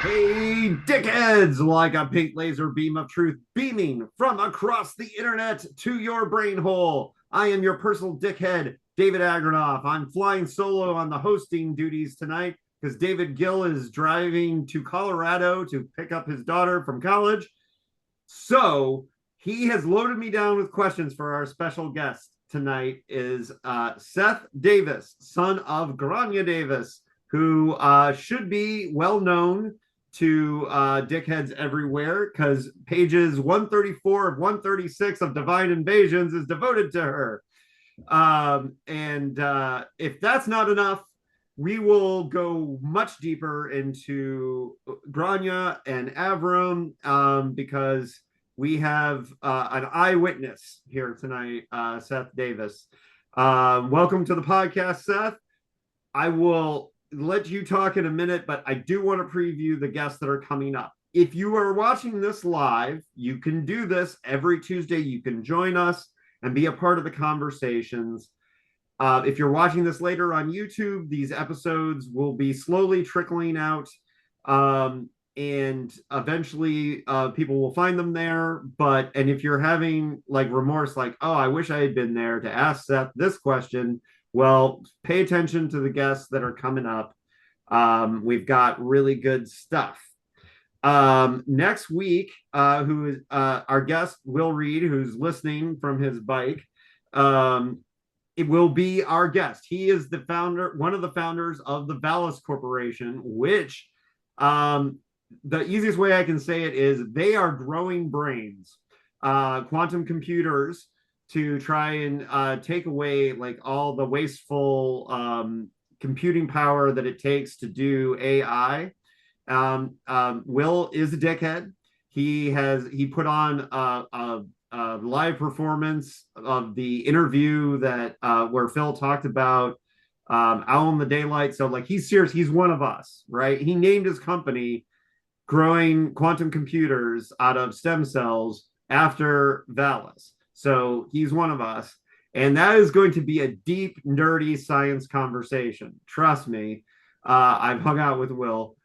Hey, dickheads! Like a pink laser beam of truth beaming from across the internet to your brain hole. I am your personal dickhead, David Agranoff. I'm flying solo on the hosting duties tonight because David Gill is driving to Colorado to pick up his daughter from college. So he has loaded me down with questions for our special guest tonight is Seth Davis, son of Grania Davis, who should be well known to dickheads everywhere because pages 134 of 136 of Divine Invasions is devoted to her. And if that's not enough, we will go much deeper into Grania and Avram because we have an eyewitness here tonight, Seth Davis. Welcome to the podcast, Seth. I will let you talk in a minute, but I do want to preview the guests that are coming up. If you are watching this live, you can do this every Tuesday. You can join us and be a part of the conversations. If you're watching this later on YouTube, these episodes will be slowly trickling out. And eventually people will find them there. And if you're having like remorse, like, oh, I wish I had been there to ask Seth this question, well, pay attention to the guests that are coming up. We've got really good stuff. Next week, who is our guest, Will Reed, who's listening from his bike. It will be our guest. He is the founder, one of the founders of the Valis Corporation, which the easiest way I can say it is they are growing brains, quantum computers to try and take away like all the wasteful computing power that it takes to do AI. Will is a dickhead. He put on a live performance of the interview that where Phil talked about Owl in the Daylight. So like he's serious. He's one of us, right? He named his company growing quantum computers out of stem cells after Valis. So he's one of us. And that is going to be a deep, nerdy science conversation. Trust me. I've hung out with Will.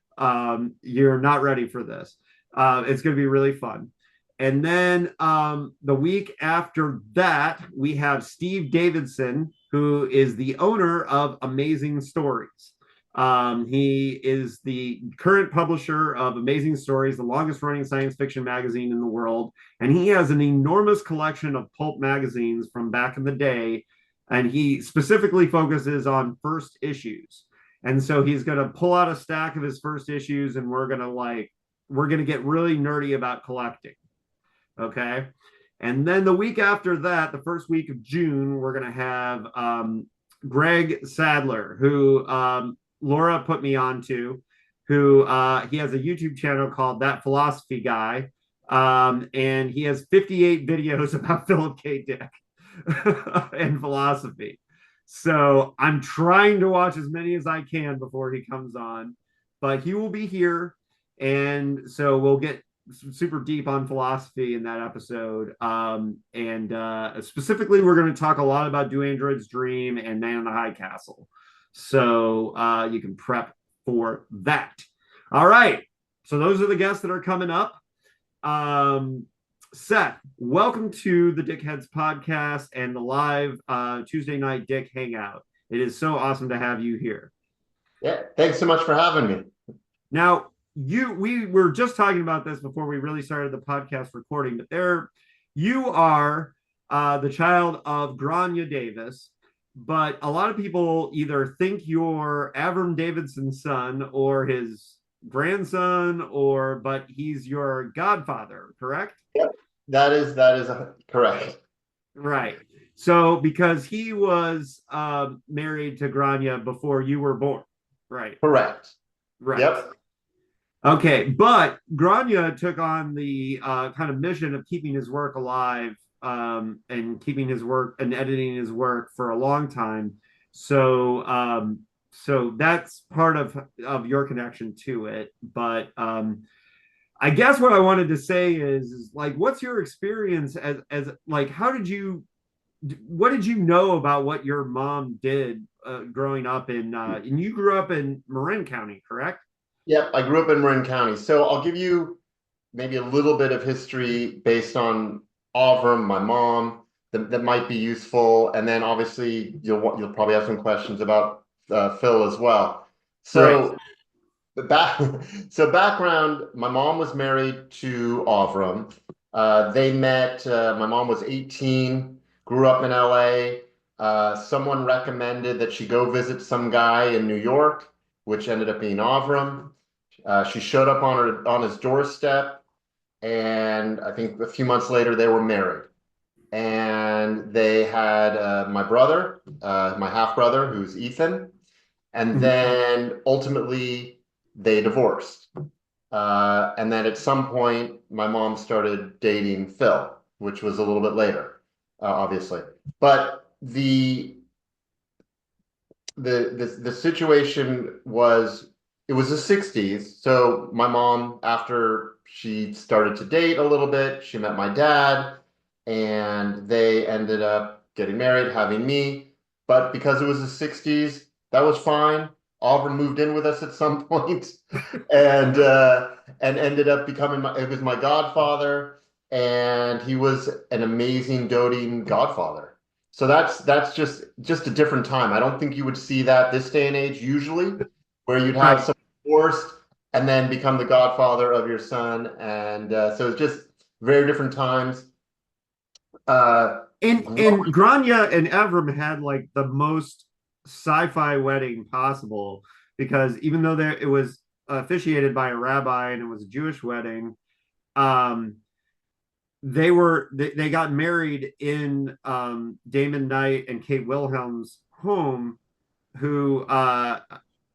You're not ready for this. It's going to be really fun. And then the week after that, we have Steve Davidson, who is the owner of Amazing Stories. He is the current publisher of Amazing Stories, the longest running science fiction magazine in the world. And he has an enormous collection of pulp magazines from back in the day. And he specifically focuses on first issues. And so he's going to pull out a stack of his first issues and we're going to get really nerdy about collecting. Okay. And then the week after that, the first week of June, we're going to have Greg Sadler, who Laura put me on to, who he has a YouTube channel called That Philosophy Guy. And he has 58 videos about Philip K. Dick and philosophy. So I'm trying to watch as many as I can before he comes on, but he will be here. And so we'll get super deep on philosophy in that episode. Specifically, we're going to talk a lot about Do Androids Dream and Man in the High Castle. So you can prep for that. All right. So those are the guests that are coming up. Seth, welcome to the Dickheads podcast and the live Tuesday night Dick Hangout. It is so awesome to have you here. Yeah, thanks so much for having me. Now, we were just talking about this before we really started the podcast recording, but you are the child of Grania Davis, but a lot of people either think you're Avram Davidson's son or his grandson, but he's your godfather, correct? Yep, that is correct. Right. So because he was married to Grania before you were born, right? Correct. Right. Yep. Okay, but Grania took on the kind of mission of keeping his work alive and keeping his work and editing his work for a long time. So that's part of your connection to it. But I guess what I wanted to say is like, what's your experience as like, what did you know about what your mom did growing up and you grew up in Marin County, correct? Yep, I grew up in Marin County. So I'll give you maybe a little bit of history based on Avram, my mom, that might be useful. And then obviously you'll probably have some questions about Phil as well. Right. So the back so background, my mom was married to Avram. They met, my mom was 18, grew up in LA. Someone recommended that she go visit some guy in New York, which ended up being Avram. She showed up on his doorstep, and I think a few months later they were married. And they had my brother, my half brother, who's Ethan, and Mhm. then ultimately they divorced. And then at some point, my mom started dating Phil, which was a little bit later, obviously. But the situation was, it was the 60s. So my mom, after she started to date a little bit, she met my dad, and they ended up getting married, having me. But because it was the 60s, that was fine. Auburn moved in with us at some point, and ended up becoming it was my godfather, and he was an amazing doting godfather. So that's just a different time. I don't think you would see that this day and age usually, where you'd have Right. someone divorced and then become the godfather of your son, and so it's just very different times. Uh, And Grania and Evram had like the most sci-fi wedding possible because even though it was officiated by a rabbi and it was a Jewish wedding, um, they got married in Damon Knight and Kate Wilhelm's home, who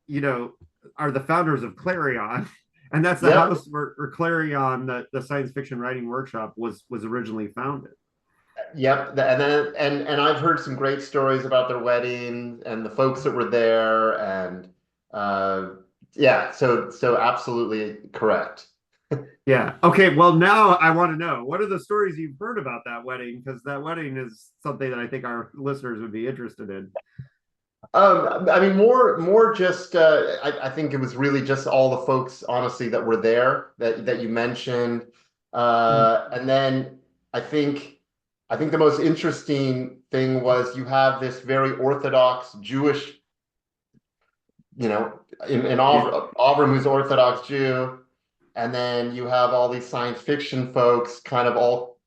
you know are the founders of Clarion, and that's the yep, house where Clarion, the science fiction writing workshop, was originally founded. yep, and then and I've heard some great stories about their wedding and the folks that were there, and uh, yeah, so absolutely correct. Yeah. Okay. Well, now I want to know what are the stories you've heard about that wedding? Because that wedding is something that I think our listeners would be interested in. I mean, more just, I think it was really just all the folks, honestly, that were there that you mentioned. And then I think, I think the most interesting thing was you have this very Orthodox Jewish, in Yeah. Auburn, who's Orthodox Jew, and then you have all these science fiction folks kind of all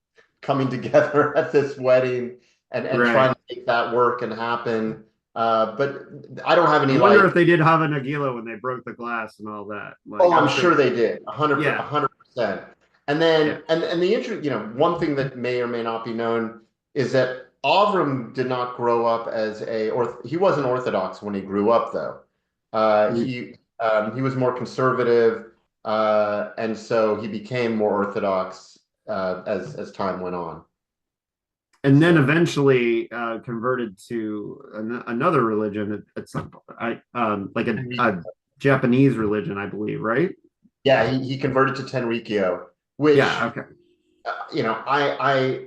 coming together at this wedding, and trying Right. to make that work and happen. But I don't have I any wonder if like, they did have a Nagila when they broke the glass and all that. Like, oh, I'm I'm sure. sure they did, Yeah. 100%. And Yeah. then, and the interest, one thing that may or may not be known is that Avram did not grow up as or he wasn't Orthodox when he grew up, though. Mhm. He was more conservative, and so he became more Orthodox as time went on. And then So eventually converted to another religion at some point. Like a Japanese religion, I believe, right? yeah, he converted to Tenrikyo, which Yeah. Okay. you know, I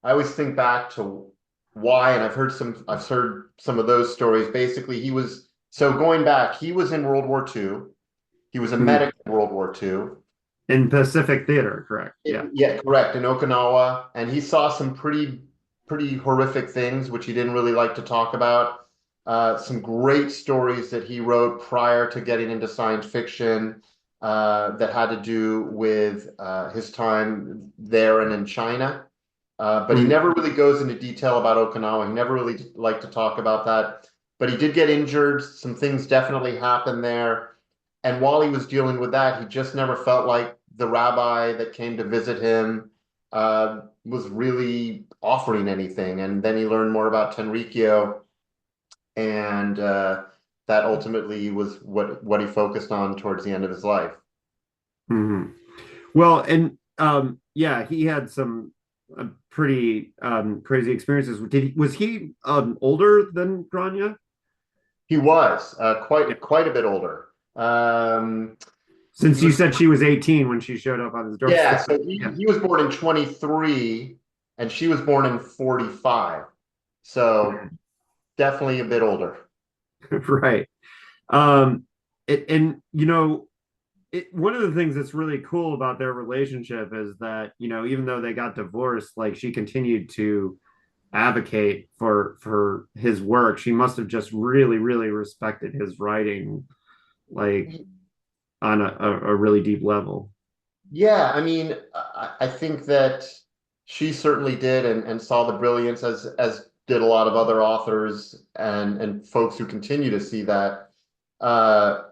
always think back to why, and I've heard some of those stories. Basically, he was so going back, he was in World War II. He was a Mhm. medic in World War II. In Pacific Theater, correct? Yeah. Yeah, correct, in Okinawa, and he saw some pretty horrific things, which he didn't really like to talk about. Some great stories that he wrote prior to getting into science fiction, that had to do with his time there and in China. But he Mhm. never really goes into detail about Okinawa. He never really liked to talk about that. But he did get injured. Some things definitely happened there. And while he was dealing with that, he just never felt like the rabbi that came to visit him was really offering anything. And then he learned more about Tenrikyo, and that ultimately was what he focused on towards the end of his life. Mhm. Well, and yeah, he had some pretty crazy experiences. Was he older than Grania? He was Yeah. quite a bit older. He Since you was said she was 18 when she showed up on his Yeah, doorstep. so Yeah. he was born in 23 and she was born in 45. So definitely a bit older. Right. Um, and one of the things that's really cool about their relationship is that, even though they got divorced, like she continued to advocate for his work. She must have just really, really respected his writing, like on a really deep level. Yeah, I mean, I think that she certainly did and saw the brilliance as did a lot of other authors and folks who continue to see that. Uh,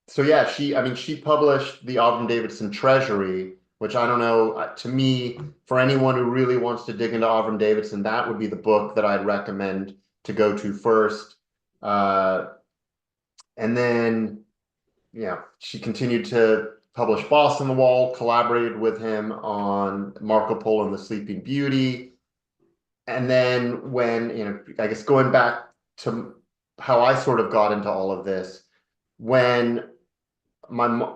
so yeah, I mean, she published the Avram Davidson Treasury, which I don't know, to me, for anyone who really wants to dig into Avram Davidson, that would be the book that I'd recommend to go to first. Uh, and then, yeah, she continued to publish Boss on the Wall, collaborated with him on Marco Polo and the Sleeping Beauty. And then when, I guess going back to how I sort of got into all of this, when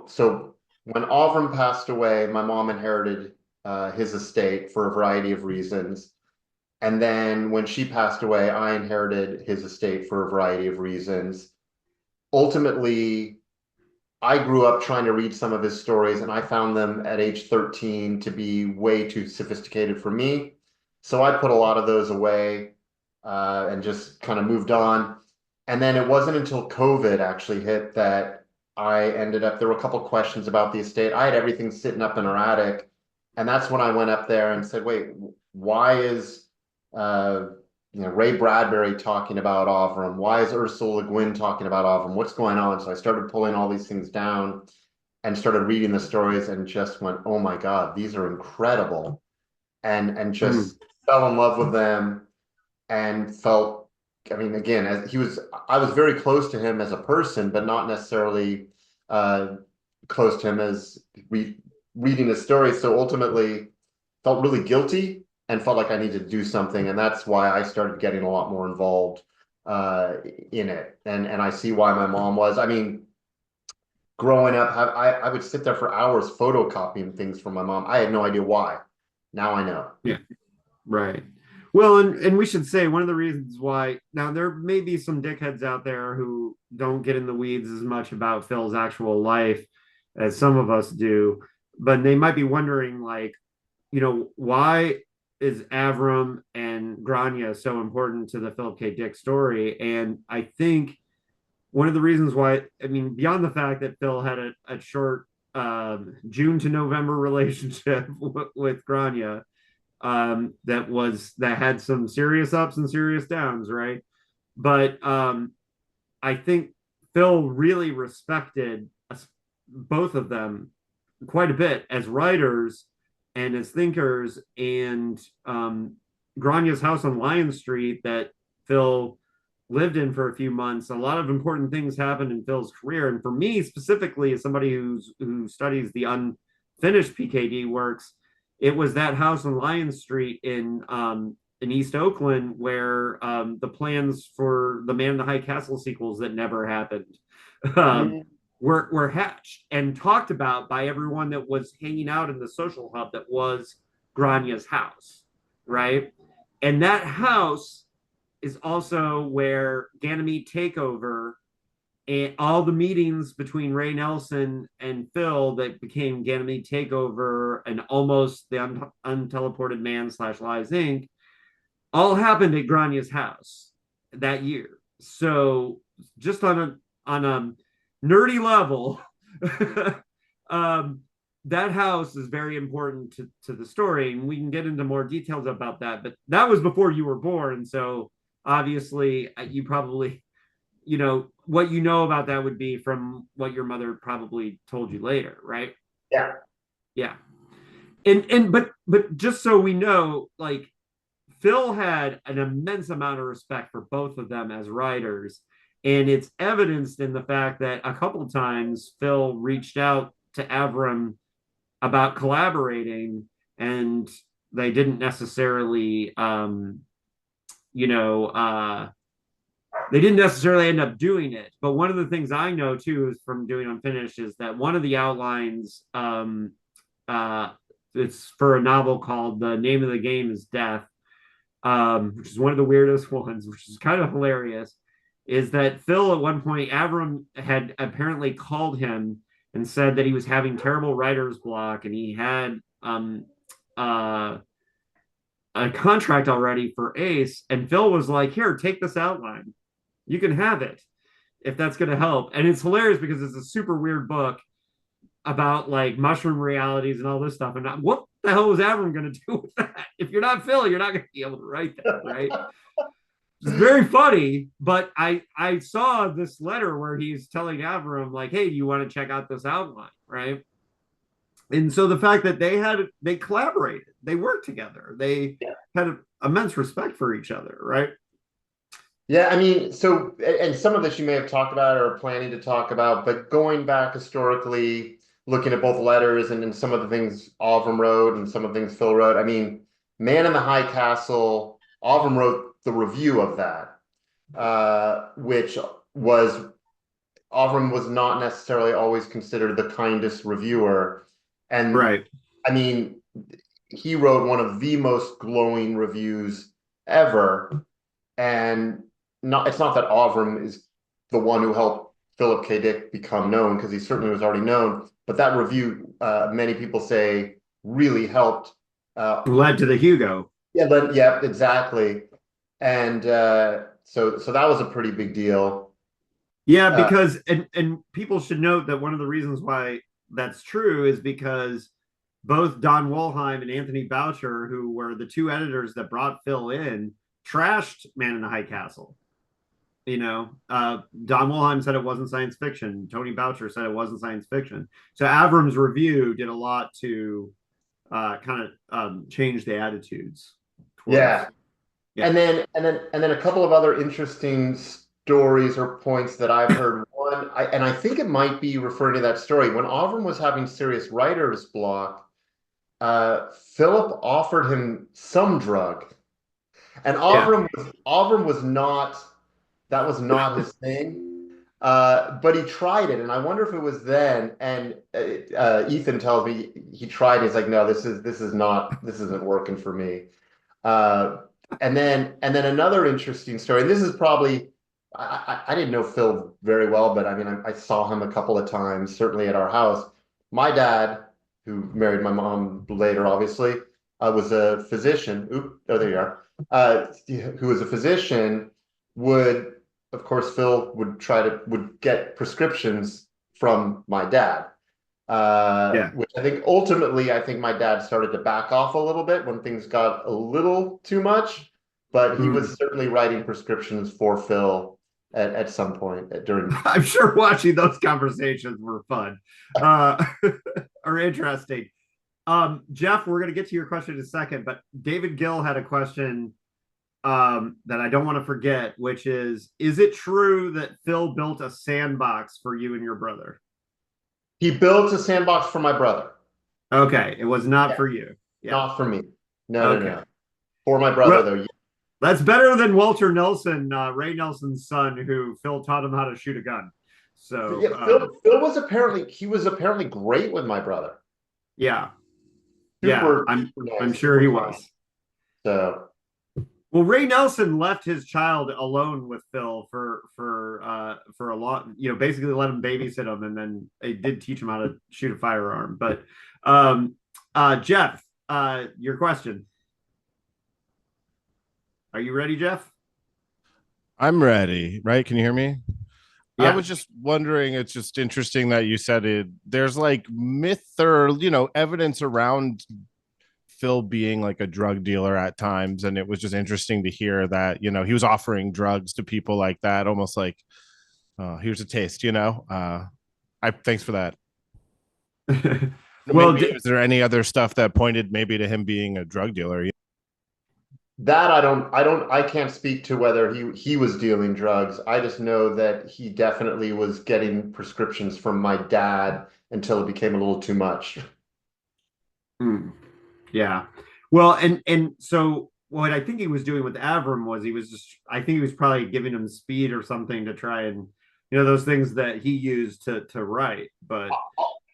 so when Avram passed away, my mom inherited his estate for a variety of reasons. And then when she passed away, I inherited his estate for a variety of reasons. Ultimately, I grew up trying to read some of his stories, and I found them at age 13 to be way too sophisticated for me. So I put a lot of those away and just kind of moved on. And then it wasn't until COVID actually hit that I ended up, there were a couple questions about the estate. I had everything sitting up in our attic. And that's when I went up there and said, wait, why is uh, Ray Bradbury talking about Avram? Why is Ursula Le Guin talking about Avram? What's going on? So I started pulling all these things down and started reading the stories and just went, oh my God, these are incredible. And Mm. just fell in love with them and felt, I mean, again, I was very close to him as a person, but not necessarily uh, close to him as reading his stories. So ultimately felt really guilty and felt like I needed to do something. And that's why I started getting a lot more involved uh, in it. And I see why my mom was. I mean, growing up, I would sit there for hours photocopying things from my mom. I had no idea why. Now I know. Yeah, right. Well, and we should say one of the reasons why now there may be some dickheads out there who don't get in the weeds as much about Phil's actual life as some of us do, but they might be wondering, like, why is Avram and Grania so important to the Philip K. Dick story? And I think one of the reasons why, I mean, beyond the fact that Phil had a short June to November relationship with Grania, that had some serious ups and serious downs, right? But I think Phil really respected both of them quite a bit as writers and as thinkers. And Grania's house on Lion Street that Phil lived in for a few months, a lot of important things happened in Phil's career. And for me specifically, as somebody who studies the unfinished PKD works, it was that house on Lion Street in East Oakland where the plans for the Man in the High Castle sequels that never happened um, Mm. were hatched and talked about by everyone that was hanging out in the social hub that was Grania's house, right? And that house is also where Ganymede Takeover and all the meetings between Ray Nelson and Phil that became Ganymede Takeover and almost the Unteleported Man slash Lies Inc. all happened at Grania's house that year. So just on a nerdy level, um, that house is very important to the story, and we can get into more details about that. But that was before you were born, so obviously you probably what you know about that would be from what your mother probably told you later, right? Yeah. Yeah. And just so we know, like Phil had an immense amount of respect for both of them as writers. And it's evidenced in the fact that a couple of times Phil reached out to Avram about collaborating, and they didn't necessarily, you know, they didn't necessarily end up doing it. But one of the things I know too is from doing Unfinished is that one of the outlines, uh, it's for a novel called The Name of the Game is Death, which is one of the weirdest ones, which is kind of hilarious, is that Phil at one point, Avram had apparently called him and said that he was having terrible writer's block, and he had uh, a contract already for Ace. And Phil was like, "Here, take this outline. You can have it if that's going to help." And it's hilarious because it's a super weird book about like mushroom realities and all this stuff. And what the hell was Avram going to do with that? If you're not Phil, you're not going to be able to write that, right? It's very funny, but I saw this letter where he's telling Avram like, "Hey, do you want to check out this outline?" Right? And so the fact that they collaborated, they worked together, they had immense respect for each other, right? Yeah, I mean, so, and some of this you may have talked about or are planning to talk about, but going back historically, looking at both letters and then some of the things Avram wrote and some of the things Phil wrote, I mean, Man in the High Castle, Avram wrote the review of that, which was, Avram was not necessarily always considered the kindest reviewer. And Right. I mean, he wrote one of the most glowing reviews ever. And it's not that Avram is the one who helped Philip K. Dick become known, because he certainly was already known. But that review, many people say, really helped. Led to the Hugo. Yeah, but yeah, exactly. And so that was a pretty big deal. Yeah, Uh, because and people should note that one of the reasons why that's true is because both Don Wollheim and Anthony Boucher, who were the two editors that brought Phil in, trashed Man in the High Castle. Don Wollheim said it wasn't science fiction. Tony Boucher said it wasn't science fiction. So Avram's review did a lot to kind of change the attitudes towards. yeah, Yeah. and then a couple of other interesting stories or points that I've heard. One, and I think it might be referring to that story when Avram was having serious writer's block. Philip offered him some drug, and Yeah. Avram was not, that was not his thing. But he tried it, and I wonder if it was then. And Ethan tells me he tried. He's like, no, this isn't working for me. Uh, and then another interesting story. And this is probably, I didn't know Phil very well, but I mean I saw him a couple of times, certainly at our house. My dad, who married my mom later, obviously, was a physician. Oop, oh, there you are. Who was a physician, would, of course, Phil would get prescriptions from my dad, Yeah. which I think my dad started to back off a little bit when things got a little too much, but he Mm. was certainly writing prescriptions for Phil at some point during. I'm sure watching those conversations were fun uh, or interesting. Jeff, we're going to get to your question in a second, but David Gill had a question that I don't want to forget, which is it true that Phil built a sandbox for you and your brother? He built a sandbox for my brother. Okay, it was not Yeah, for you. Yeah. not for me. No, no, Okay. no. For my brother, Well, though. Yeah. that's better than Walter Nelson, Ray Nelson's son, who Phil taught him how to shoot a gun. So, Yeah, Phil was apparently great with my brother. yeah, yeah, Super, super I'm nice, sure super he kind. was. So Well, Ray Nelson left his child alone with Phil for a lot. Basically let him babysit him, and then they did teach him how to shoot a firearm. But Jeff, your question. Are you ready, Jeff? I'm ready, right? Can you hear me? I Yeah. was just wondering, it's just interesting that you said it. There's like myth or, evidence around Phil being like a drug dealer at times. And it was just interesting to hear that, he was offering drugs to people like that, almost like, here's a taste. Thanks for that. Well, Maybe is there any other stuff that pointed maybe to him being a drug dealer? that I can't speak to whether he was dealing drugs. I just know that he definitely was getting prescriptions from my dad until it became a little too much. yeah. Well, and so what I think he was doing with Avram was I think he was probably giving him speed or something to try and those things that he used to write. But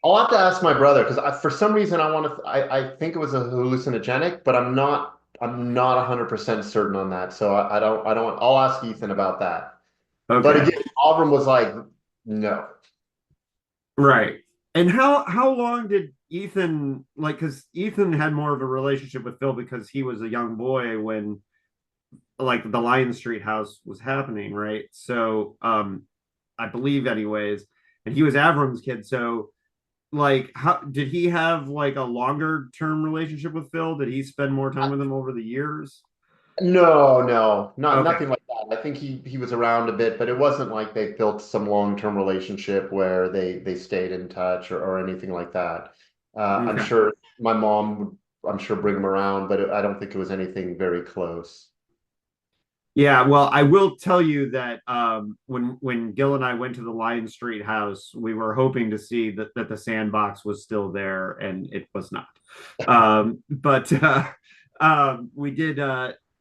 I'll have to ask my brother, because for some reason I think it was a hallucinogenic, but I'm not 100% certain on that. So I don't, I'll ask Ethan about that. But okay, again, Auburn was like, no. right. And how long did Ethan like? Because Ethan had more of a relationship with Phil because he was a young boy when like the Lion Street house was happening, right? So I believe anyways, and he was Avram's kid. So like how did he have like a longer term relationship with Phil? Did he spend more time with him over the years? No, no, not Okay. nothing like that. I think he was around a bit, but it wasn't like they built some long-term relationship where they stayed in touch or anything like that. I'm Okay. sure my mom would, I'm sure, bring him around, but I don't think it was anything very close. Yeah, well, I will tell you that when Gil and I went to the Lion Street house, we were hoping to see that the sandbox was still there, and it was not. But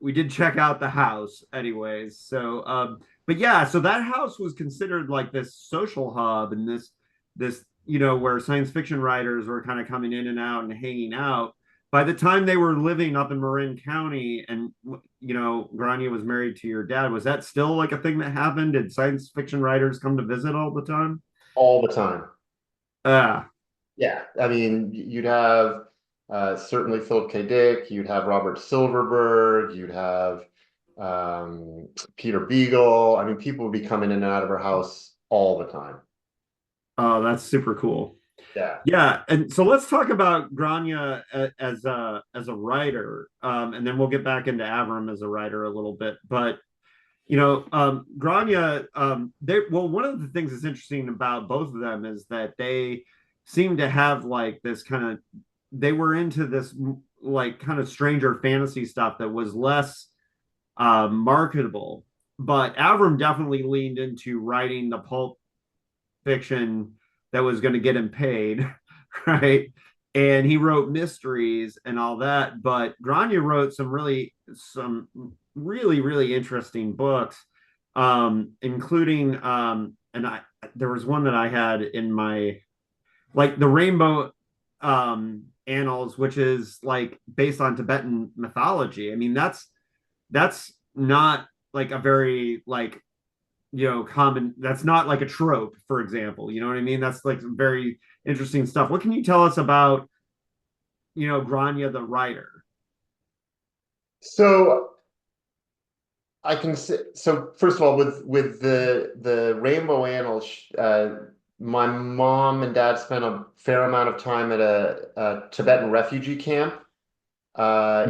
we did check out the house anyways. So, but yeah, so that house was considered like this social hub and this where science fiction writers were kind of coming in and out and hanging out. By the time they were living up in Marin County and Grania was married to your dad, was that still like a thing that happened? Did science fiction writers come to visit all the time? All the time. Ah, Yeah, I mean, you'd have certainly Philip K. Dick, you'd have Robert Silverberg, you'd have um, Peter Beagle. I mean, people would be coming in and out of her house all the time. oh, that's super cool. Yeah. Yeah, and so let's talk about Grania as a writer, and then we'll get back into Avram as a writer a little bit. But Grania, one of the things that's interesting about both of them is that they seem to have like this kind of they were into this like kind of stranger fantasy stuff that was less marketable. But Avram definitely leaned into writing the pulp fiction that was going to get him paid, right? And he wrote mysteries and all that. But Grania wrote some really really interesting books, including and I there was one that I had in my like the Rainbow Annals, which is like based on Tibetan mythology. I mean, that's not like a very like common, that's not like a trope, for example. You know what I mean? That's like some very interesting stuff. What can you tell us about Grania the writer? So I can say, so first of all, with the Rainbow Annals, my mom and dad spent a fair amount of time at a Tibetan refugee camp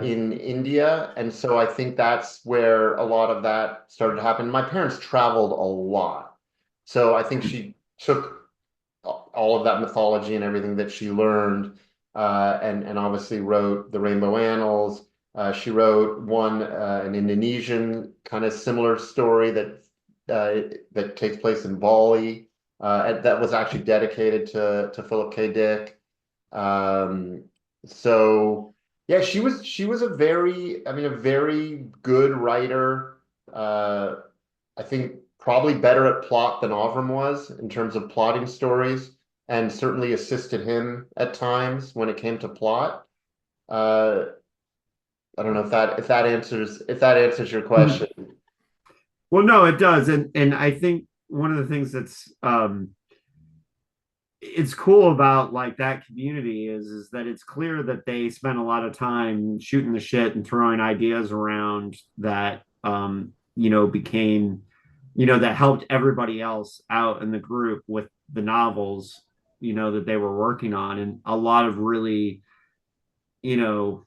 in India, and so I think that's where a lot of that started to happen. My parents traveled a lot, so I think she took all of that mythology and everything that she learned, and obviously wrote the Rainbow Annals. She wrote an Indonesian kind of similar story that takes place in Bali, and that was actually dedicated to Philip K. Dick. Um, so yeah, she was a very good writer. I think probably better at plot than Avram was in terms of plotting stories, and certainly assisted him at times when it came to plot. Uh, I don't know if that answers your question. Well, no, it does, and I think one of the things that's it's cool about like that community is that it's clear that they spent a lot of time shooting the shit and throwing ideas around that became that helped everybody else out in the group with the novels that they were working on, and a lot of really you know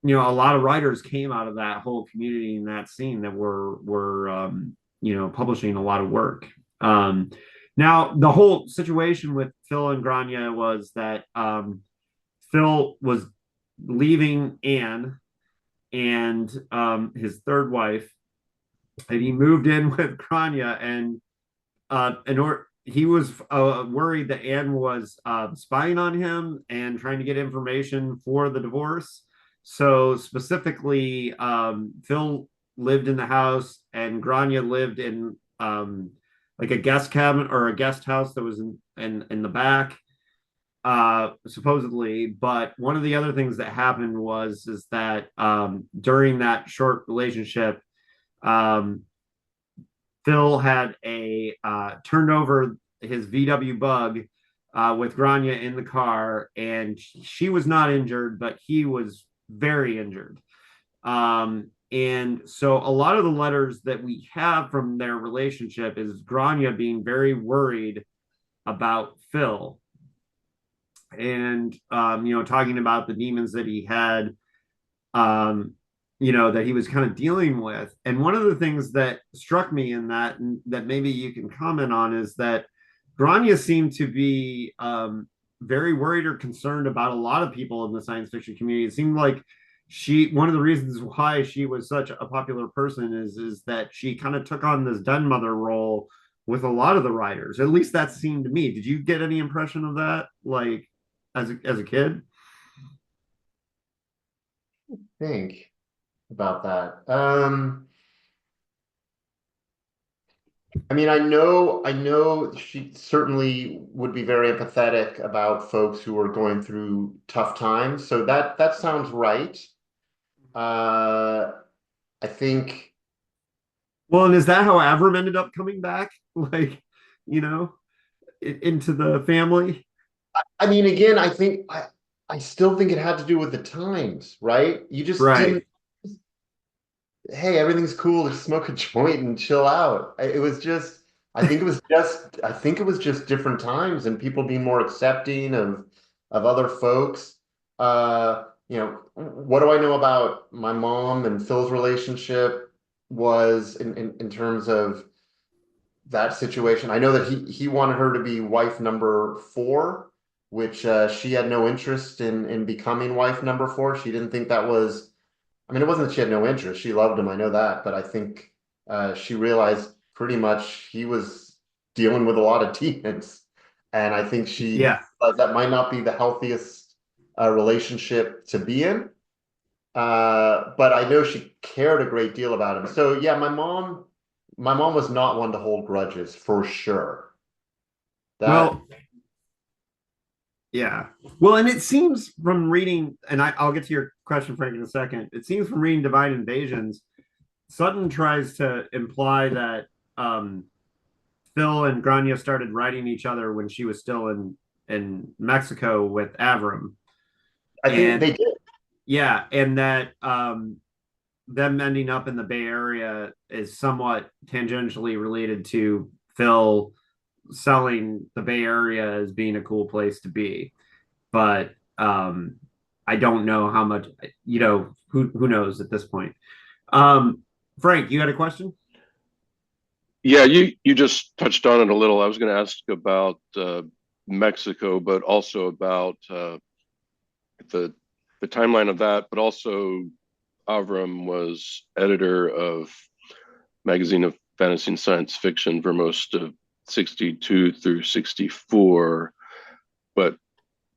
a lot of writers came out of that whole community and that scene that were publishing a lot of work. Now the whole situation with Phil and Grania was that Phil was leaving Anne and his third wife, and he moved in with Grania, and he was worried that Anne was spying on him and trying to get information for the divorce. So specifically, Phil lived in the house, and Grania lived in like a guest cabin or a guest house that was in the back, supposedly. But one of the other things that happened was is that during that short relationship, um, Phil had a turned over his VW bug with Grania in the car, and she was not injured, but he was very injured. And so a lot of the letters that we have from their relationship is Grania being very worried about Phil, and talking about the demons that he had, that he was kind of dealing with. And one of the things that struck me in that, and that maybe you can comment on, is that Grania seemed to be very worried or concerned about a lot of people in the science fiction community. It seemed like one of the reasons why she was such a popular person is that she kind of took on this den mother role with a lot of the writers. At least that seemed to me. Did you get any impression of that, like as a kid? Think about that. I mean, I know she certainly would be very empathetic about folks who are going through tough times. So that sounds right. Uh, I think, Well, and is that how Avram ended up coming back? Like, you know, into the family? I mean, again, I still think it had to do with the times, right? You just Right. didn't, hey, everything's cool, just smoke a joint and chill out. It was just, I think it was just different times and people being more accepting of other folks. What do I know about my mom and Phil's relationship was in terms of that situation. I know that he wanted her to be wife number four, which she had no interest in becoming wife number four. She didn't think that was. I mean, it wasn't that she had no interest. She loved him. I know that, but I think she realized pretty much he was dealing with a lot of demons, and I think she Yeah. that might not be the healthiest relationship to be in. But I know she cared a great deal about him. So yeah, my mom was not one to hold grudges for sure. That Well, yeah. Well, and it seems from reading, and I'll get to your question, Frank, in a second. It seems from reading Divine Invasions, Sutton tries to imply that Phil and Grania started writing each other when she was still in Mexico with Avram. I think And they did. yeah, and that them ending up in the Bay Area is somewhat tangentially related to Phil selling the Bay Area as being a cool place to be. But I don't know how much, who knows at this point. Frank, you had a question? Yeah, you just touched on it a little. I was going to ask about Mexico, but also about the the timeline of that. But also, Avram was editor of magazine of fantasy and science fiction for most of 62 through 64.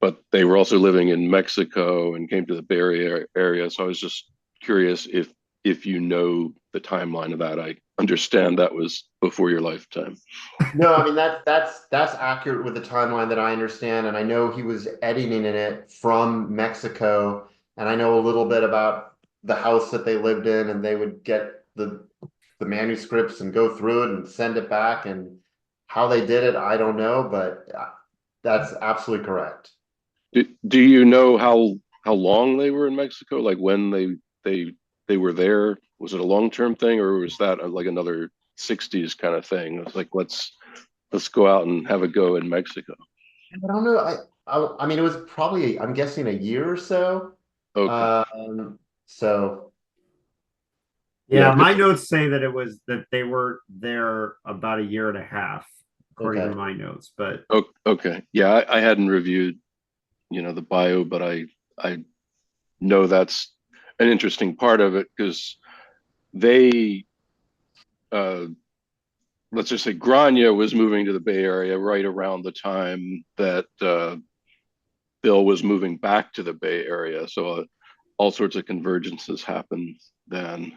But they were also living in Mexico and came to the Bay Area. So I was just curious if you know the timeline of that. I understand that was before your lifetime. No, I mean that's accurate with the timeline that I understand, and I know he was editing in it from Mexico, and I know a little bit about the house that they lived in, and they would get the manuscripts and go through it and send it back, and how they did it, I don't know, but that's absolutely correct. Do you know how long they were in Mexico? Like when they were there? Was it a long term thing, or was that like another 60s kind of thing? It was like let's go out and have a go in Mexico. I don't know. I mean, it was probably, I'm guessing, a year or so. Okay, So yeah, Yeah, my notes say that it was that they were there about a year and a half, according to okay. my notes. But okay, yeah. I hadn't reviewed the bio, but I know that's an interesting part of it because they uh let's just say Grania was moving to the Bay Area right around the time that Bill was moving back to the Bay Area. So all sorts of convergences happened then.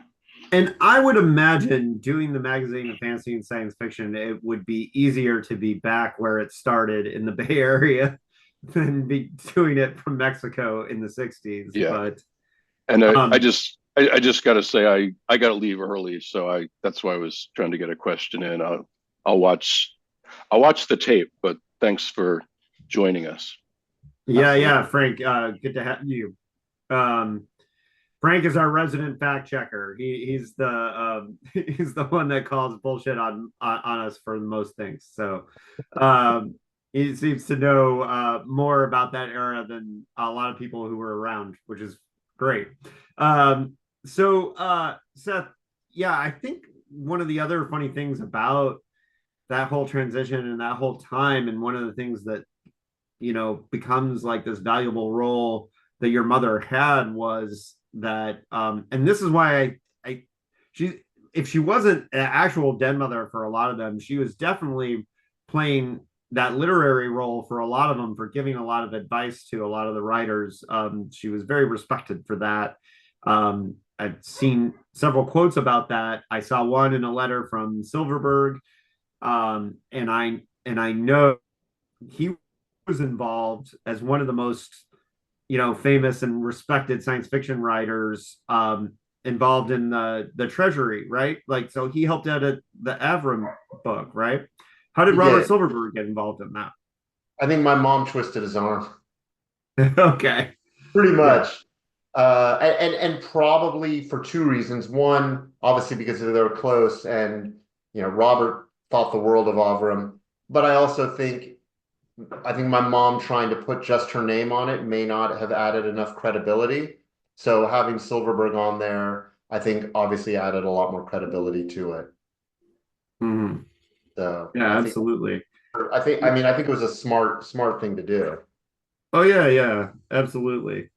and I would imagine doing the magazine of fantasy and science fiction, it would be easier to be back where it started in the Bay Area than be doing it from Mexico in the 60s. Yeah. But And um I just got to say I got to leave early, so I that's why I was trying to get a question in. I'll watch the tape, but thanks for joining us. Yeah, Frank. Good to have you. Frank is our resident fact checker. He's the he's the one that calls bullshit on us for most things. So he seems to know more about that era than a lot of people who were around, which is great. Seth, yeah, I think one of the other funny things about that whole transition and that whole time, and one of the things that becomes like this valuable role that your mother had was that and this is why she, if she wasn't an actual den mother for a lot of them, she was definitely playing that literary role for a lot of them, for giving a lot of advice to a lot of the writers. She was very respected for that. I've seen several quotes about that. I saw one in a letter from Silverberg, and I know he was involved as one of the most famous and respected science fiction writers, involved in the Treasury, right? Like, so he helped out at the Avram book, right? How did Robert Silverberg get involved in that? I think my mom twisted his arm. Okay. Pretty much. And probably for two reasons. One, obviously because they were close, and Robert thought the world of Avram. But I also think my mom trying to put just her name on it may not have added enough credibility. So having Silverberg on there, I think obviously added a lot more credibility to it. Mm-hmm. So yeah, absolutely. I think it was a smart thing to do. Oh yeah, absolutely.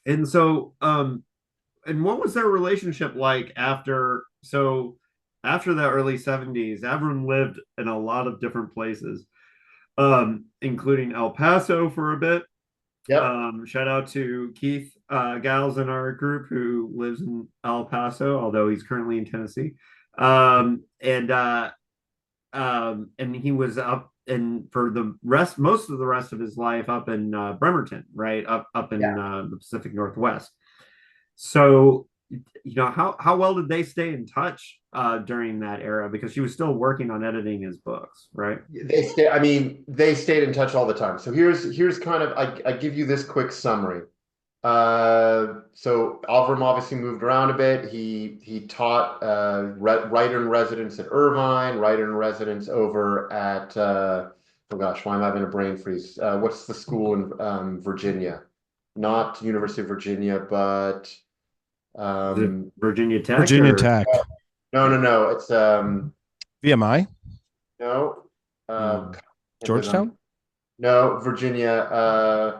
And so, and what was their relationship like after? So after the early 70s, Avram lived in a lot of different places, including El Paso for a bit. Yep. Shout out to Keith Gals in our group who lives in El Paso, although he's currently in Tennessee. And he was up and for most of the rest of his life up in Bremerton, right? Up in the Pacific Northwest. So, how well did they stay in touch during that era? Because she was still working on editing his books, right? They stayed in touch all the time. So here's kind of, I give you this quick summary. So Avram obviously moved around a bit. He taught writer in residence at Irvine, writer in residence over at oh gosh, why am I having a brain freeze? What's the school in Virginia? Not University of Virginia, but Virginia Tech. Virginia Tech. No. It's VMI. no. Georgetown. No, Virginia.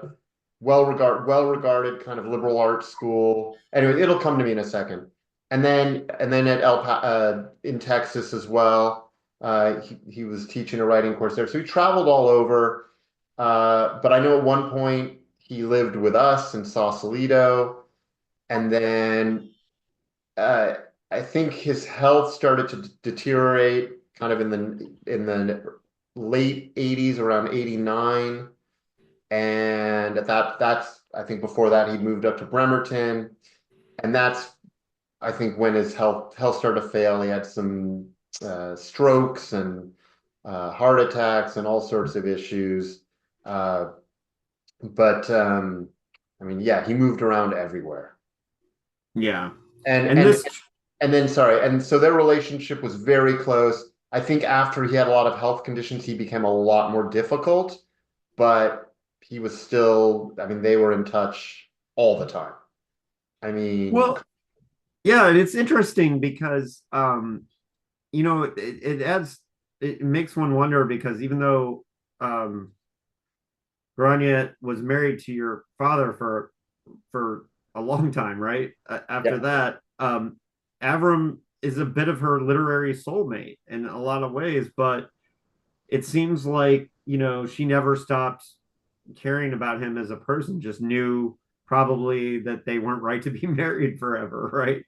Well regarded kind of liberal arts school. Anyway, it'll come to me in a second. And then at in Texas as well. He was teaching a writing course there, so he traveled all over. But I know at one point he lived with us in Sausalito, and then I think his health started to deteriorate kind of in the late 80s, around 89. And that's I think before that he moved up to Bremerton, and that's I think when his health started to fail. He had some strokes and heart attacks and all sorts of issues. But he moved around everywhere. Yeah, and so their relationship was very close. I think after he had a lot of health conditions, he became a lot more difficult, but he was still, they were in touch all the time. Well, yeah, and it's interesting because, it makes one wonder, because even though Grania was married to your father for a long time, right? After that, Avram is a bit of her literary soulmate in a lot of ways, but it seems like, she never stopped caring about him as a person, just knew probably that they weren't right to be married forever, right?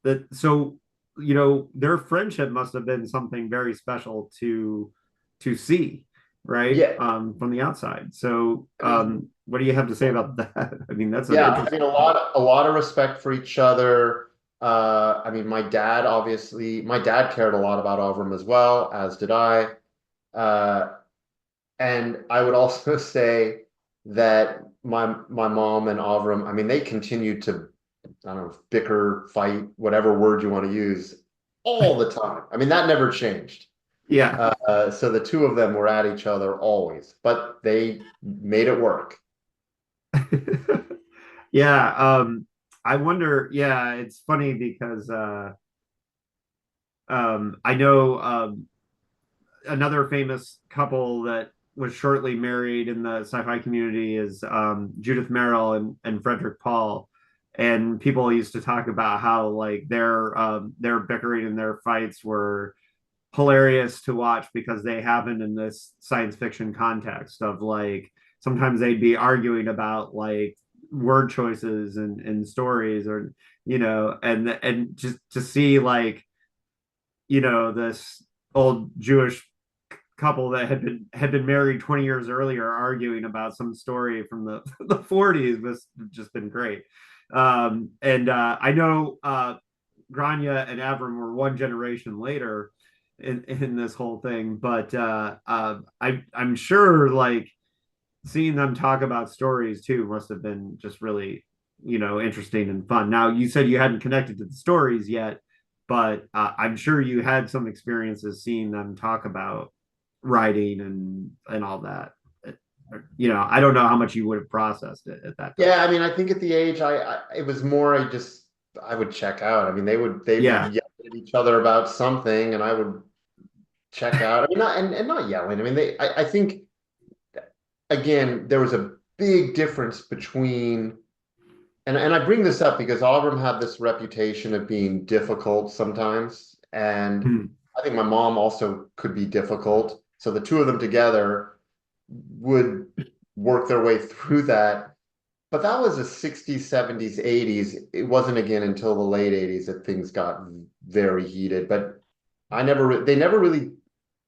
Their friendship must have been something very special to see, right? Yeah. From the outside. So what do you have to say about that? That's a lot of respect for each other. My dad cared a lot about Avram as well, as did I. And I would also say that my mom and Avram, I mean, they continued to, I don't know, bicker, fight, whatever word you want to use, all the time. I mean, that never changed. Yeah. So the two of them were at each other always, but they made it work. Yeah. I wonder, yeah, it's funny because I know another famous couple that was shortly married in the sci-fi community is Judith Merrill and Frederick Paul. And people used to talk about how like their bickering and their fights were hilarious to watch because they happened in this science fiction context of like sometimes they'd be arguing about like word choices and stories or and just to see like this old Jewish couple that had been married 20 years earlier arguing about some story from the 40s was just been great. And I know Grania and Avram were one generation later in this whole thing, but I'm sure like seeing them talk about stories too must have been just really interesting and fun. Now you said you hadn't connected to the stories yet, but I'm sure you had some experiences seeing them talk about writing and all that. I don't know how much you would have processed it at that time. Yeah, I mean, I think at the age it was more I would check out. I mean, they'd be Yeah. yelling at each other about something, and I would check out. I mean, not yelling. I mean, I think again there was a big difference between, and I bring this up because Auburn had this reputation of being difficult sometimes, and Hmm. I think my mom also could be difficult. So the two of them together would work their way through that. But that was the 60s, 70s, 80s. It wasn't again until the late 80s that things got very heated. But they never really,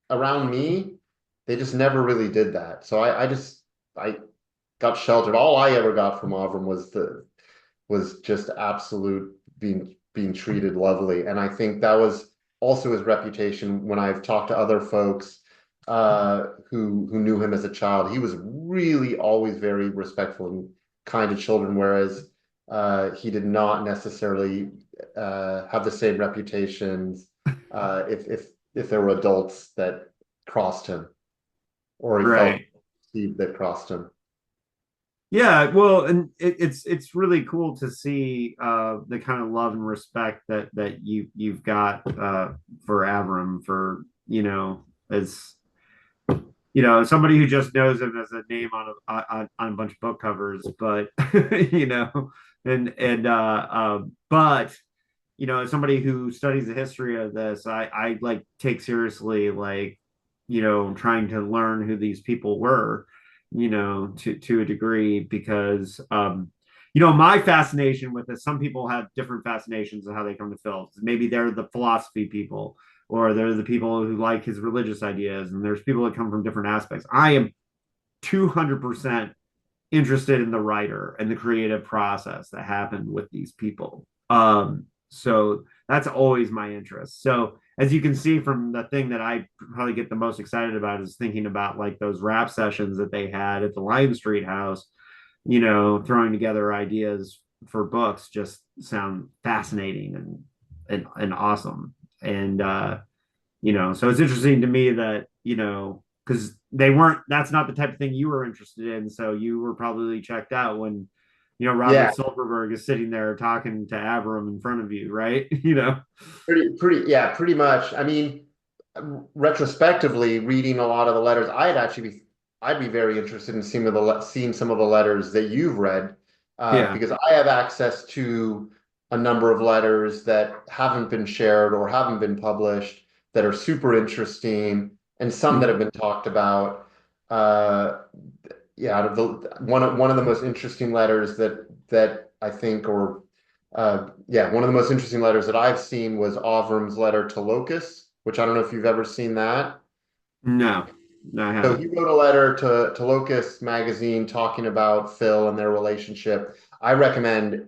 around me, they just never really did that. So I got sheltered. All I ever got from Avram was just absolute being treated lovely. And I think that was also his reputation when I've talked to other folks who knew him as a child. He was really always very respectful and kind to children, whereas he did not necessarily have the same reputations if there were adults that crossed him or he felt Right. perceived that crossed him. Yeah, well, and it's really cool to see the kind of love and respect that you've got for Avram for as somebody who just knows him as a name on a bunch of book covers, but but somebody who studies the history of this, I like take seriously like trying to learn who these people were, to a degree because my fascination with this, some people have different fascinations of how they come to films. Maybe they're the philosophy people or they're the people who like his religious ideas, and there's people that come from different aspects. I am 200% interested in the writer and the creative process that happened with these people. So that's always my interest. So as you can see from the thing that I probably get the most excited about is thinking about like those rap sessions that they had at the Lion Street House, throwing together ideas for books just sound fascinating and awesome. And so it's interesting to me that, because that's not the type of thing you were interested in. So you were probably checked out when, Robert Yeah, Silverberg is sitting there talking to Avram in front of you, right? pretty much. I mean, retrospectively, reading a lot of the letters, I'd be very interested in seeing some of the letters that you've read, Yeah. because I have access to a number of letters that haven't been shared or haven't been published that are super interesting, and some that have been talked about. Uh, yeah, out of one of the most interesting letters that I think, or yeah, one of the most interesting letters that I've seen was Avram's letter to Locus, which I don't know if you've ever seen that. No, I So haven't. he wrote a letter to Locus magazine talking about Phil and their relationship. I recommend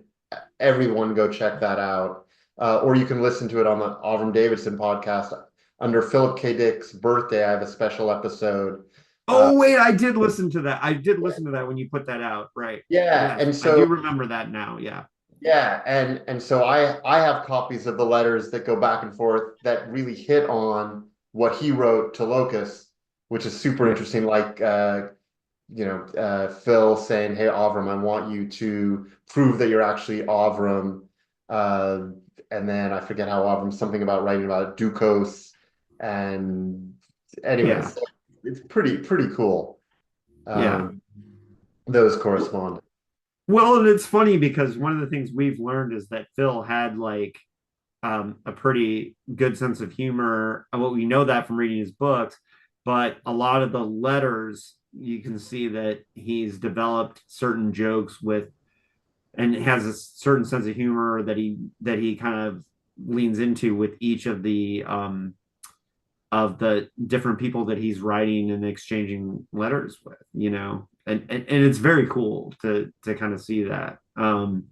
everyone go check that out. Or you can listen to it on the Avram Davidson podcast. Under Philip K. Dick's birthday, I have a special episode Oh wait, I did listen to that. I did listen to that when you put that out, right? Yeah, Yes, and I do so remember that now. Yeah. yeah, and so I have copies of the letters that go back and forth that really hit on what he wrote to Locus, which is super Yeah. interesting. Like Phil saying, "Hey, Avram, I want you to prove that you're actually Avram." Uh, and then I forget how Avram, something about writing about Dukos. And Yeah. anyways, it's pretty cool. Yeah. Those correspond. Well, and it's funny because one of the things we've learned is that Phil had like a pretty good sense of humor. Well, we know that from reading his books, but a lot of the letters, you can see that he's developed certain jokes with, and has a certain sense of humor that he kind of leans into with each of the different people that he's writing and exchanging letters with, and it's very cool to kind of see that, and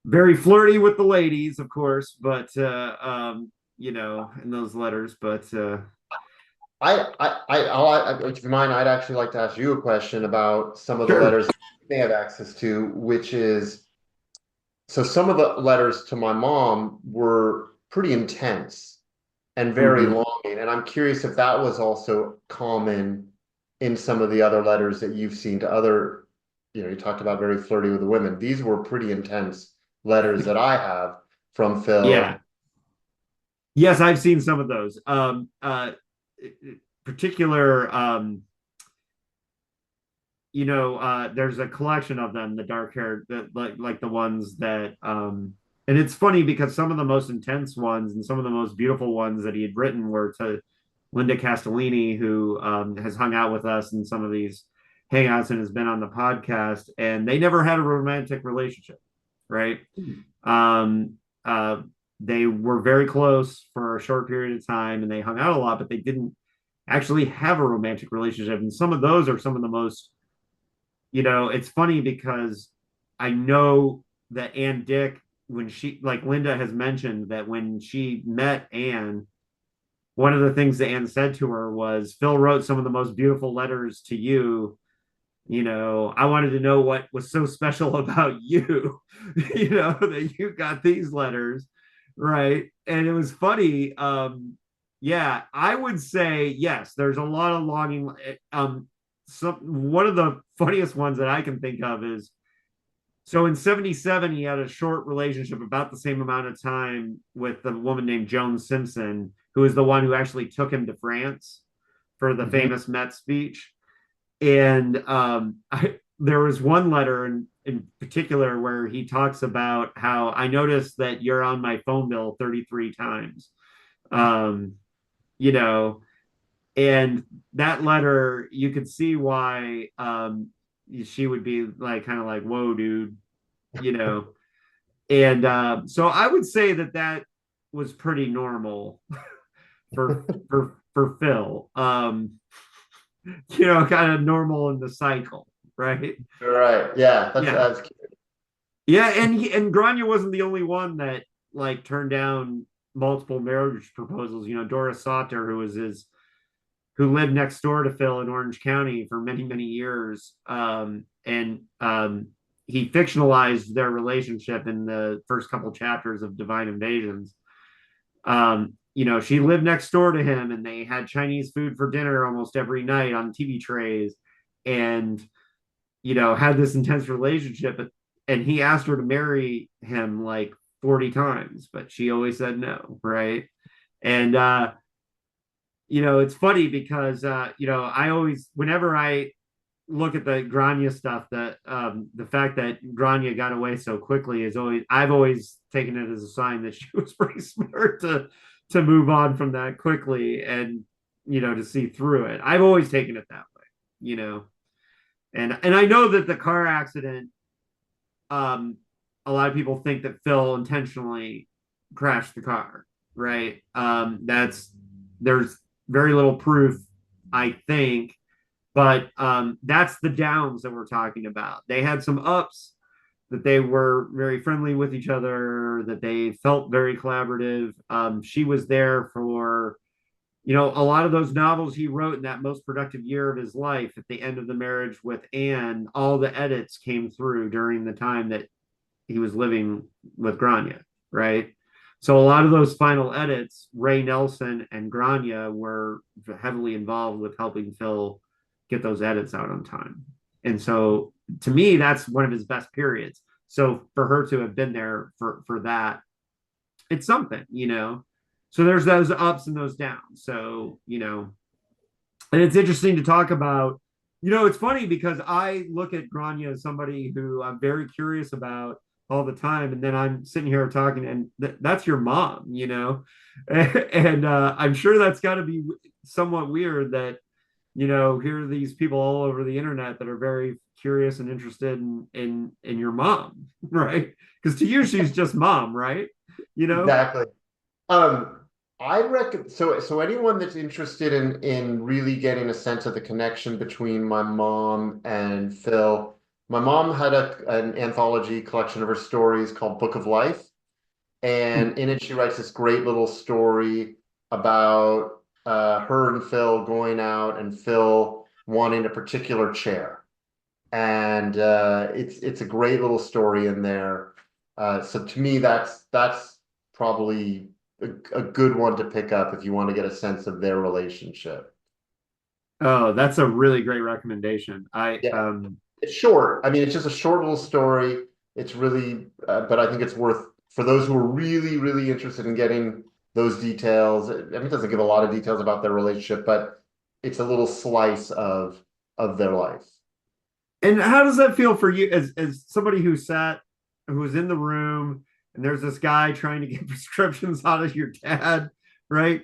very flirty with the ladies, of course, but in those letters, but If you mind, I'd actually like to ask you a question about some of the sure. letters they have access to, which is, so some of the letters to my mom were pretty intense and very Mm-hmm. long. And I'm curious if that was also common in some of the other letters that you've seen to other, you talked about very flirty with the women. These were pretty intense letters that I have from Yeah. Phil. Yes, I've seen some of those. Particular, there's a collection of them, the dark hair, that like the ones that, and it's funny because some of the most intense ones and some of the most beautiful ones that he had written were to Linda Castellini, who has hung out with us in some of these hangouts and has been on the podcast, and they never had a romantic relationship, right? Um, uh, they were very close for a short period of time and they hung out a lot, but they didn't actually have a romantic relationship. And some of those are some of the most, it's funny because I know that Anne Dick, when she, like Linda has mentioned that when she met Anne, one of the things that Anne said to her was, Phil wrote some of the most beautiful letters to you. I wanted to know what was so special about you, that you got these letters, right? And it was funny. Yeah, I would say yes, there's a lot of longing. One of the funniest ones that I can think of is, so in 77 he had a short relationship about the same amount of time with a woman named Joan Simpson, who is the one who actually took him to France for the Mhm. famous Met speech. And there was one letter in particular where he talks about how I noticed that you're on my phone bill 33 times. Um, you know, and that letter, you could see why she would be like, kind of like, whoa, dude, you know. And so I would say that that was pretty normal for Phil. Kind of normal in the cycle, right? Right. Yeah, Yeah. that's Yeah, and Grania wasn't the only one that like turned down multiple marriage proposals. Doris Sauter, who lived next door to Phil in Orange County for many, many years. And he fictionalized their relationship in the first couple chapters of Divine Invasions. She lived next door to him and they had Chinese food for dinner almost every night on TV trays, and had this intense relationship. And he asked her to marry him like 40 times, but she always said no, right? And it's funny because I always, whenever I look at the Grania stuff, that the fact that Grania got away so quickly is always, I've always taken it as a sign that she was pretty smart to move on from that quickly, and to see through it. I've always taken it that way, and I know that the car accident, um a lot of people think that Phil intentionally crashed the car, right? That's There's very little proof, I think, but that's the downs that we're talking about. They had some ups, that they were very friendly with each other, that they felt very collaborative. She was there for you know, a lot of those novels he wrote in that most productive year of his life at the end of the marriage with Anne, all the edits came through during the time that he was living with Grania, right? So a lot of those final edits, Ray Nelson and Grania were heavily involved with helping Phil get those edits out on time. And so to me, that's one of his best periods. So for her to have been there for that, it's something, you know. So there's those ups and those downs. So, you know, and it's interesting to talk about. You know, it's funny because I look at Grania as somebody who I'm very curious about all the time, and then I'm sitting here talking, and that's your mom, you know, and I'm sure that's got to be somewhat weird that, you know, here are these people all over the internet that are very curious and interested in your mom, right? Because to you she's just mom, right? You know. Exactly. Um, I reckon so anyone that's interested in really getting a sense of the connection between my mom and Phil, my mom had an anthology collection of her stories called Book of Life. And in it, she writes this great little story about her and Phil going out and Phil wanting a particular chair. And it's a great little story in there. So to me, that's probably a good one to pick up if you want to get a sense of their relationship. Oh, that's a really great recommendation. Yeah, it's short. I mean, it's just a short little story. It's really, but I think it's worth for those who are really, really interested in getting those details. I mean, it doesn't give a lot of details about their relationship, but it's a little slice of their life. And how does that feel for you as somebody who was in the room and there's this guy trying to get prescriptions out of your dad, right?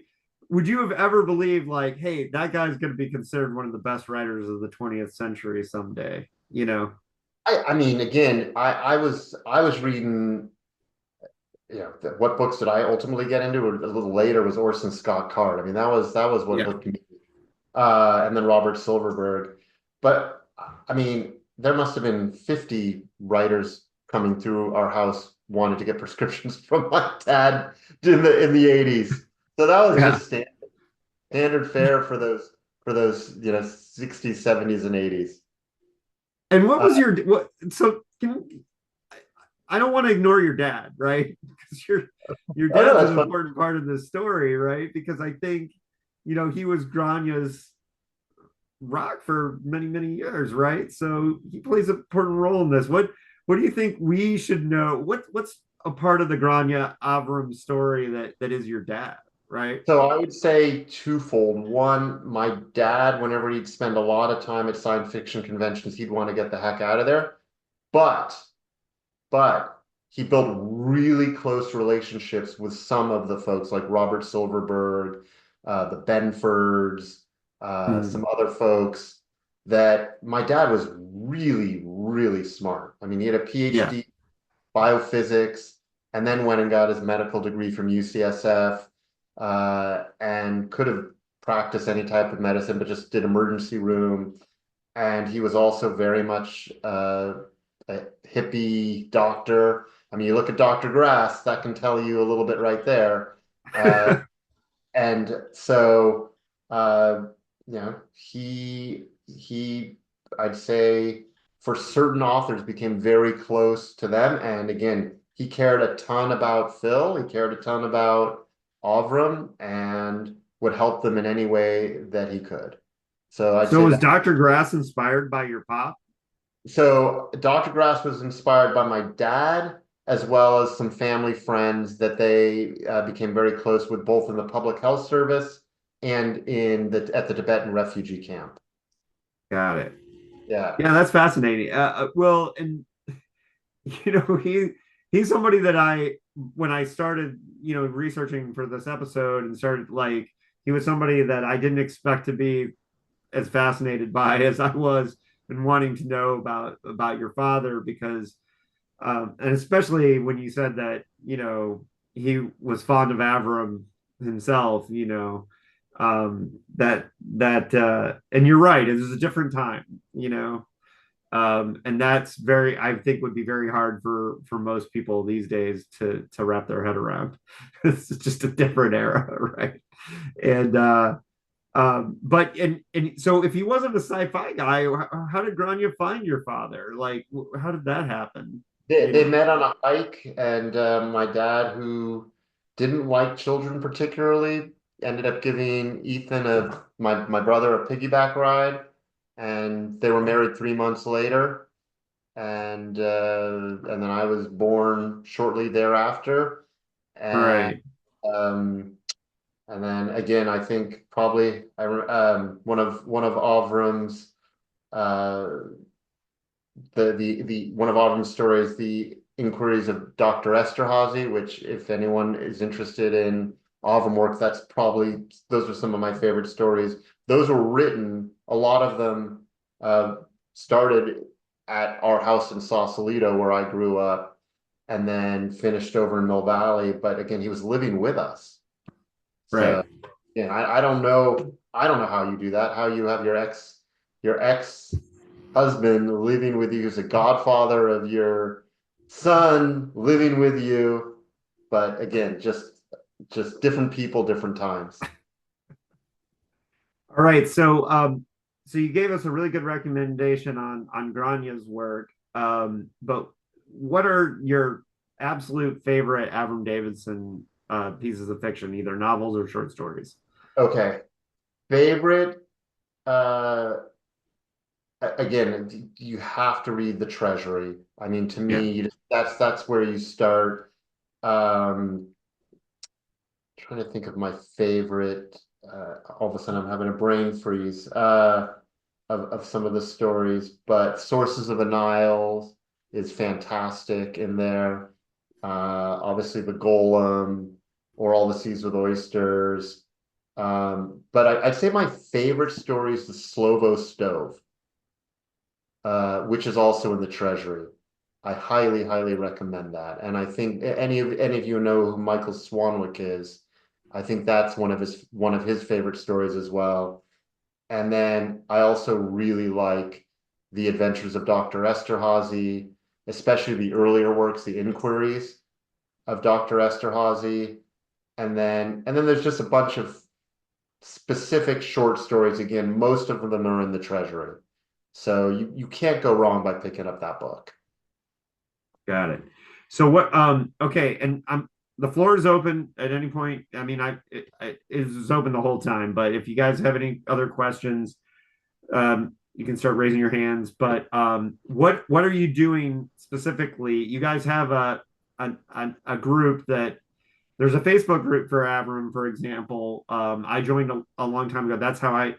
Would you have ever believed like, hey, that guy's going to be considered one of the best writers of the 20th century someday, you know? I mean, again, I was reading, you know, what books did I ultimately get into? A little later was Orson Scott Card. I mean, that was what Yeah. hooked me. And then Robert Silverberg. But I mean, there must have been 50 writers coming through our house wanting to get prescriptions from my dad in the 80s. So that was Yeah. just standard fare for those 60s, 70s, and 80s. And what Uh, was what so can I don't want to ignore your dad, right? Because your oh no, dad's that's an fun. important part of this story, right? Because I think, you know, he was Grania's rock for many, many years, right? So he plays an important role in this. What do you think we should know? What's a part of the Grania Avram story that is your dad, right? So I would say twofold. One, my dad, whenever he'd spend a lot of time at science fiction conventions, he'd want to get the heck out of there. But but he built really close relationships with some of the folks like Robert Silverberg, the Benfords, some Hmm. other folks that my dad was really, really smart. I mean, he had a Yeah. PhD in biophysics and then went and got his medical degree from UCSF, and could have practiced any type of medicine, but just did emergency room. And he was also very much a hippie doctor. I mean, you look at Dr. Grass, that can tell you a little bit right there. Uh, and so, uh, he, I'd say, for certain authors, became very close to them. And again, he cared a ton about Phil. He cared a ton about Avram, and would help them in any way that he could. So I'd So say was that. Dr. Grass inspired by your pop? So Dr. Grass was inspired by my dad, as well as some family friends that they became very close with, both in the public health service and at the Tibetan refugee camp. Got it. Yeah. Yeah, that's fascinating. Well, and you know, he's somebody that when I started, you know, researching for this episode and started like, he was somebody that I didn't expect to be as fascinated by as I was and wanting to know about your father because and especially when you said that, you know, he was fond of Avram himself, you know, and you're right, it was a different time, you know, and that's very, I think, would be very hard for most people these days to wrap their head around. It's just a different era, right? And but and so if he wasn't a sci-fi guy, how did Grania find your father? Like, how did that happen? They met on a hike, and my dad, who didn't like children particularly, ended up giving Ethan my brother a piggyback ride, and they were married 3 months later, and then I was born shortly thereafter, and Right. um, and then again, I think probably one of Avram's uh the one of Autumn's stories, the inquiries of Dr. Esterhazy, which if anyone is interested in Autumn work, that's probably those are some of my favorite stories. Those were written, a lot of them uh, started at our house in Sausalito where I grew up, and then finished over in Mill Valley. But again, he was living with us. Right. So yeah, I don't know how you do that, how you have your ex husband living with you, who's a godfather of your son living with you. But again, just different people, different times. All right. So you gave us a really good recommendation on Grania's work. But what are your absolute favorite Avram Davidson pieces of fiction, either novels or short stories? Okay. Favorite, uh again, you have to read The Treasury. I mean, to Yeah. me, that's where you start. Um Trying to think of my favorite. All of a sudden, I'm having a brain freeze of some of the stories. But Sources of the Nile is fantastic in there. Obviously, The Golem or All the Seas with Oysters. But I'd say my favorite story is The Slovo Stove, which is also in the Treasury. I highly, highly recommend that. And I think any of you know who Michael Swanwick is, I think that's one of his favorite stories as well. And then I also really like The Adventures of Dr. Esterhazy, especially the earlier works, the inquiries of Dr. Esterhazy. And then there's just a bunch of specific short stories. Again, most of them are in the Treasury. So you can't go wrong by picking up that book. Got it. So what okay, and I'm the floor is open at any point. I mean, it is open the whole time, but if you guys have any other questions, you can start raising your hands. But what are you doing specifically? You guys have a group that there's a Facebook group for Avram, for example. I joined a long time ago. That's how I,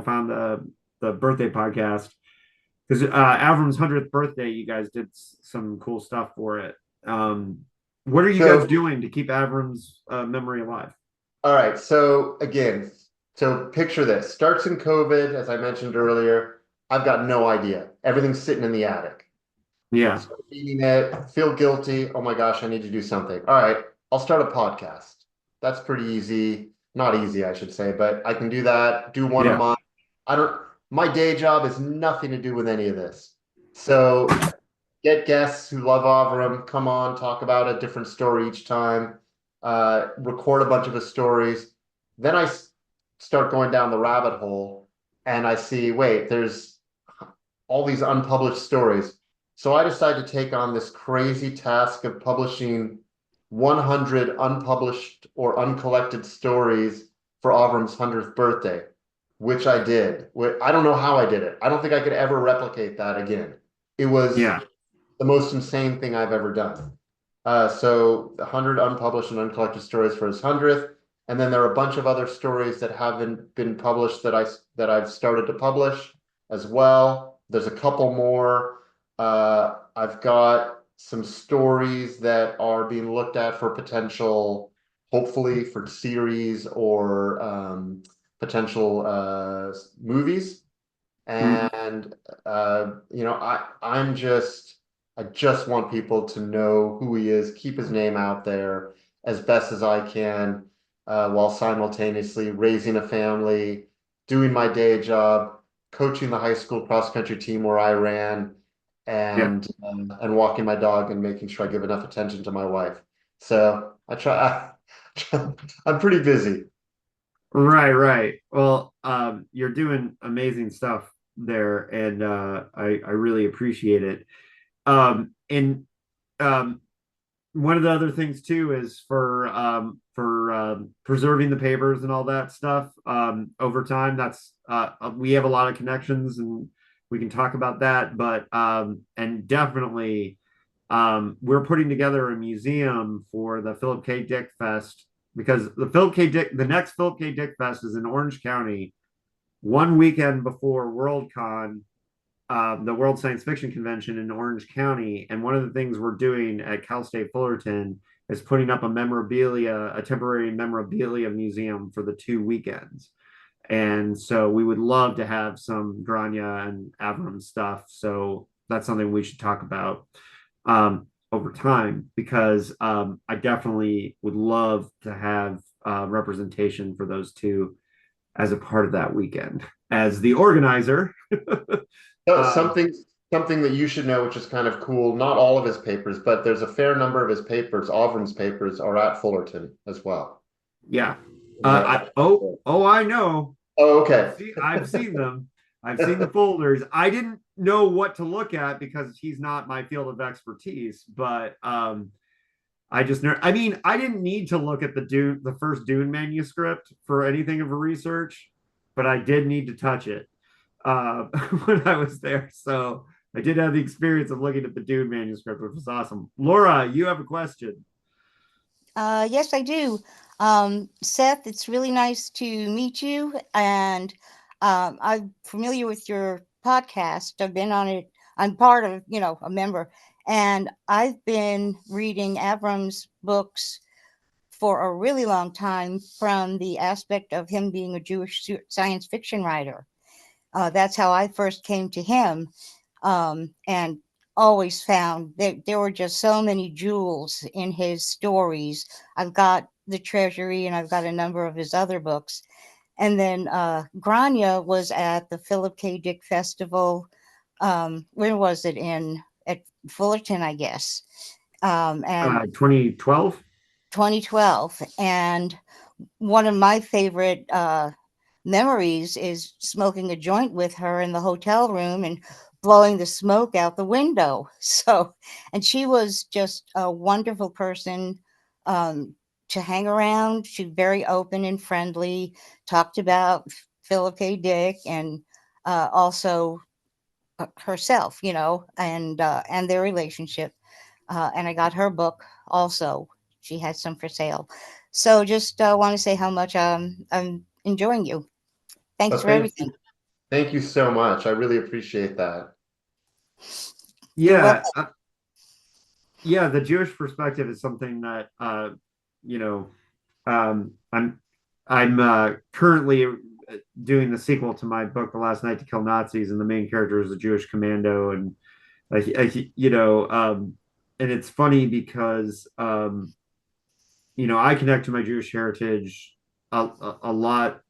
found the birthday podcast because Avram's 100th birthday. You guys did some cool stuff for it. What are you guys So, doing to keep Avram's memory alive? all right. So again, so picture this. Starts in COVID, as I mentioned earlier. I've got no idea. Everything's sitting in the attic. Yeah, Start eating it, feel guilty. Oh my gosh, I need to do something. All right, I'll start a podcast. That's pretty easy. Not easy, I should say, but I can do that. Do one a yeah, month. I don't, my day job has nothing to do with any of this. So get guests who love Avram, come on, talk about a different story each time, record a bunch of his stories. Then start going down the rabbit hole and I see, wait, there's all these unpublished stories. So I decided to take on this crazy task of publishing 100 unpublished or uncollected stories for Avram's 100th birthday, which I did. I don't know how I did it. I don't think I could ever replicate that again. It was yeah, the most insane thing I've ever done. So 100 unpublished and uncollected stories for his 100th. And then there are a bunch of other stories that haven't been published that I've started to publish as well. There's a couple more. I've got some stories that are being looked at for potential, hopefully for series or potential movies. mm, And I just want people to know who he is, keep his name out there as best as I can, while simultaneously raising a family, doing my day job, coaching the high school cross country team where I ran, yeah. and walking my dog and making sure I give enough attention to my wife. So I try. I'm pretty busy. Right. Well, you're doing amazing stuff there, and I really appreciate it. And um, one of the other things too is for preserving the papers and all that stuff over time. That's we have a lot of connections, and we can talk about that. But and definitely, we're putting together a museum for the Philip K. Dick Fest because the next Philip K. Dick Fest is in Orange County, one weekend before WorldCon, the World Science Fiction Convention in Orange County. And one of the things we're doing at Cal State Fullerton is putting up a temporary memorabilia museum for the 2 weekends. And so we would love to have some Grania and Avram stuff. So that's something we should talk about over time because I definitely would love to have representation for those two as a part of that weekend. As the organizer, So something that you should know, which is kind of cool. Not all of his papers, but there's a fair number of his papers. Avram's papers are at Fullerton as well. yeah. Yeah. I know. Oh, okay. I've seen them. I've seen the folders. I didn't know what to look at because he's not my field of expertise, but I just know. I mean, I didn't need to look at the first Dune manuscript for anything of a research, but I did need to touch it when I was there. So I did have the experience of looking at the Dune manuscript, which was awesome. Laura, you have a question. Yes, I do. Seth, it's really nice to meet you. And I'm familiar with your podcast. I've been on it. I'm part of, a member. And I've been reading Abram's books for a really long time from the aspect of him being a Jewish science fiction writer. That's how I first came to him. And always found that there were just so many jewels in his stories. I've got The Treasury and I've got a number of his other books. And then Grania was at the Philip K. Dick Festival. Where was it? At Fullerton, I guess. And 2012. 2012. And one of my favorite memories is smoking a joint with her in the hotel room and blowing the smoke out the window. So, and she was just a wonderful person to hang around. She's very open and friendly, talked about Philip K. Dick and also herself, and their relationship. And I got her book also. She had some for sale. So just want to say how much I'm enjoying you. Thanks But for everything. thank you so much. I really appreciate that. You're Yeah. welcome. Yeah, the Jewish perspective is something that you know I'm currently doing the sequel to my book, The Last Night to Kill Nazis, and the main character is a Jewish commando, and and it's funny because I connect to my Jewish heritage a lot,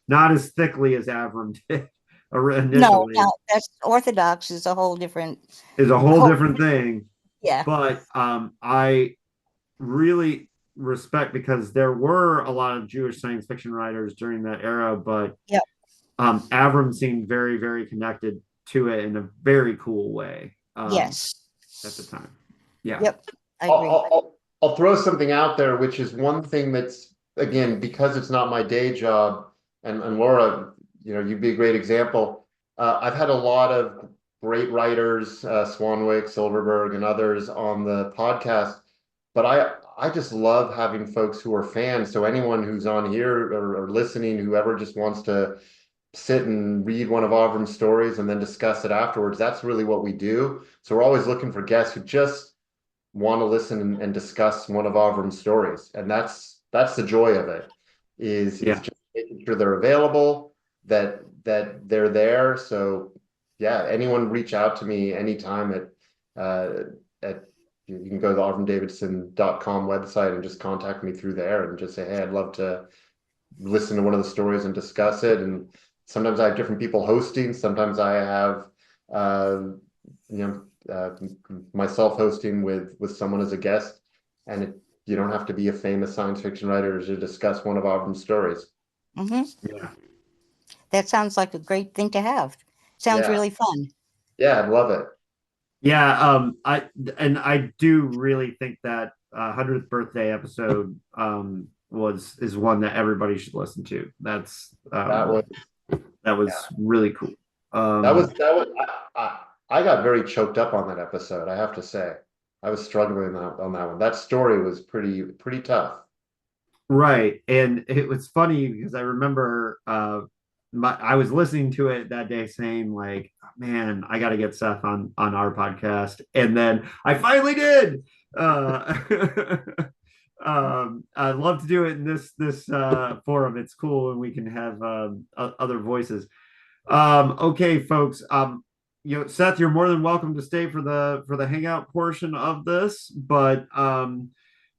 not as thickly as Avram did No, initially. no, that's Orthodox is a whole different. Is a whole different thing. Yeah. But I really respect because there were a lot of Jewish science fiction writers during that era, but Yep. Avram seemed very, very connected to it in a very cool way. Yes. At the time. Yeah. Yep. I agree. I'll throw something out there, which is one thing that's, again, because it's not my day job, and Laura, you'd be a great example. I've had a lot of great writers, Swanwick, Silverberg, and others on the podcast, but I just love having folks who are fans. So anyone who's on here or listening, whoever just wants to sit and read one of Avram's stories and then discuss it afterwards, that's really what we do. So we're always looking for guests who just want to listen and discuss one of Avram's stories, and that's the joy of it. Is just making sure they're available, that they're there. So yeah, anyone reach out to me anytime at you can go to the avramdavidson.com website and just contact me through there and just say, hey, I'd love to listen to one of the stories and discuss it. And sometimes I have different people hosting, sometimes I have myself hosting with someone as a guest, and you don't have to be a famous science fiction writer to discuss one of Avram's stories. Hmm. Yeah. That sounds like a great thing to have. Sounds Yeah. really fun. Yeah, I love it. Yeah, I do really think that 100th birthday episode is one that everybody should listen to. That was That was really cool. I got very choked up on that episode, I have to say. I was struggling on that one. That story was pretty tough. Right. And it was funny because I remember I was listening to it that day saying like, man, I got to get Seth on our podcast. And then I finally did. Uh I'd love to do it in this forum. It's cool and we can have other voices. Okay, folks. Seth, you're more than welcome to stay for the hangout portion of this, but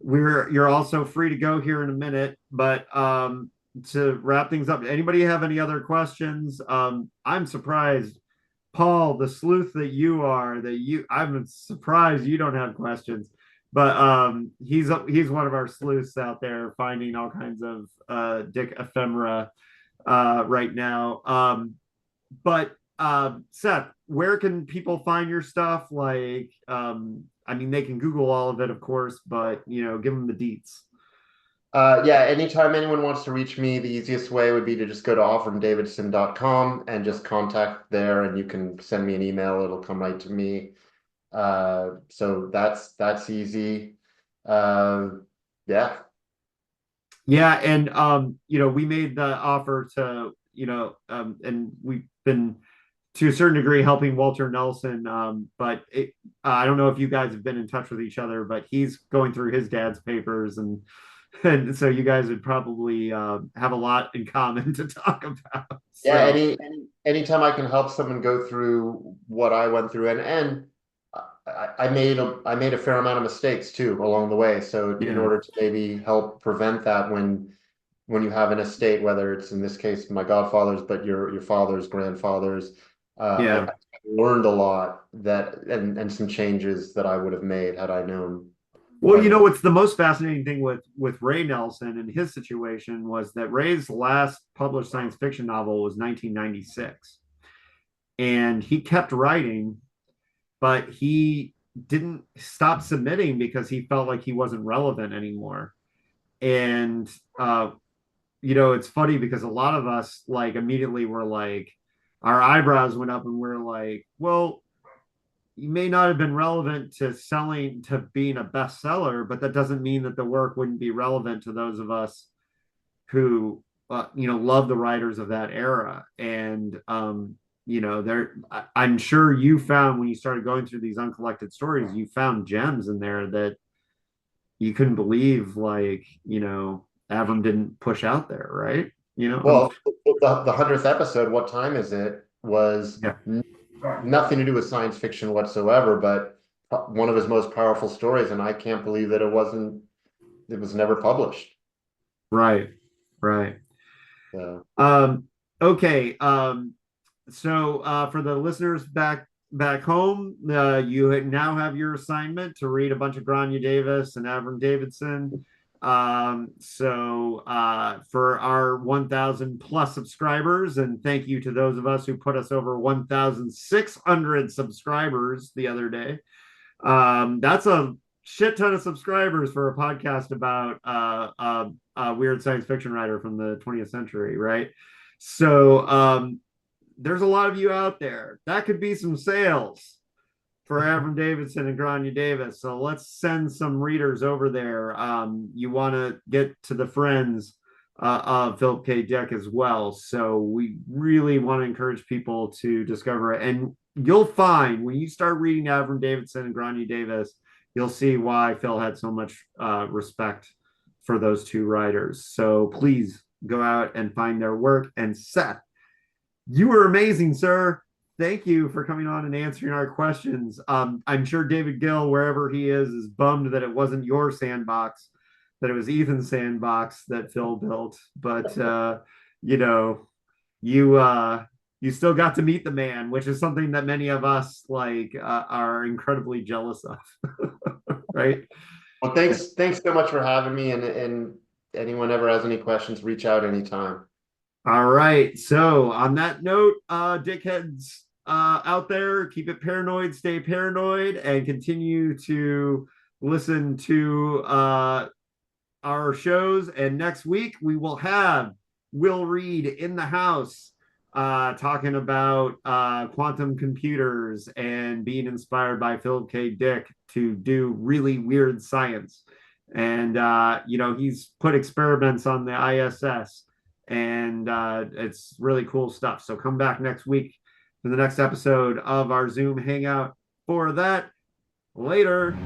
you're also free to go here in a minute. But to wrap things up, anybody have any other questions? I'm surprised, Paul, the sleuth that you are, I'm surprised you don't have questions. But he's one of our sleuths out there finding all kinds of dick ephemera right now. But Seth, where can people find your stuff? Like, I mean, they can Google all of it, of course, but give them the deets. Yeah, anytime anyone wants to reach me, the easiest way would be to just go to offerdavidson.com and just contact there, and you can send me an email. It'll come right to me. So that's easy. Yeah. Yeah, and we made the offer to and we've been to a certain degree helping Walter Nelson. But I don't know if you guys have been in touch with each other, but he's going through his dad's papers, and so you guys would probably have a lot in common to talk about. Yeah, So, anytime I can help someone go through what I went through, and I made a fair amount of mistakes too along the way. So in yeah, order to maybe help prevent that when you have an estate, whether it's in this case my godfathers, but your father's grandfathers, yeah. I learned a lot and some changes that I would have made had I known Well, better. what's the most fascinating thing with Ray Nelson and his situation was that Ray's last published science fiction novel was 1996, and he kept writing, but he didn't stop submitting because he felt like he wasn't relevant anymore. And it's funny because a lot of us like immediately were like, our eyebrows went up and we're like, well, you may not have been relevant to being a bestseller, but that doesn't mean that the work wouldn't be relevant to those of us who love the writers of that era. And I'm sure you found when you started going through these uncollected stories, you found gems in there that you couldn't believe, like Avram didn't push out there, right? Well, the 100th episode, what time is it? Was Yeah. nothing to do with science fiction whatsoever, but one of his most powerful stories, and I can't believe that it was never published. Right, right. So, Okay. So for the listeners back home, you now have your assignment to read a bunch of Grania Davis and Avram Davidson. For our 1,000 plus subscribers, and thank you to those of us who put us over 1,600 subscribers the other day. That's a shit ton of subscribers for a podcast about a weird science fiction writer from the 20th century, right? So there's a lot of you out there. That could be some sales for Avram Davidson and Grania Davis. So let's send some readers over there. You want to get to the friends of Philip K. Dick as well. So we really want to encourage people to discover it. And you'll find when you start reading Avram Davidson and Grania Davis, you'll see why Phil had so much respect for those two writers. So please go out and find their work. And Seth, you were amazing, sir. Thank you for coming on and answering our questions. I'm sure David Gill, wherever he is bummed that it wasn't your sandbox, that it was Ethan's sandbox that Phil built. But you still got to meet the man, which is something that many of us are incredibly jealous of. Right? well, thanks so much for having me, and anyone ever has any questions, reach out anytime. All right. So on that note, dickheads out there, keep it paranoid, stay paranoid, and continue to listen to our shows. And next week we will have Will Reed in the house talking about quantum computers and being inspired by Philip K. Dick to do really weird science. And he's put experiments on the ISS, and it's really cool stuff. So come back next week for the next episode of our Zoom Hangout. For that, later.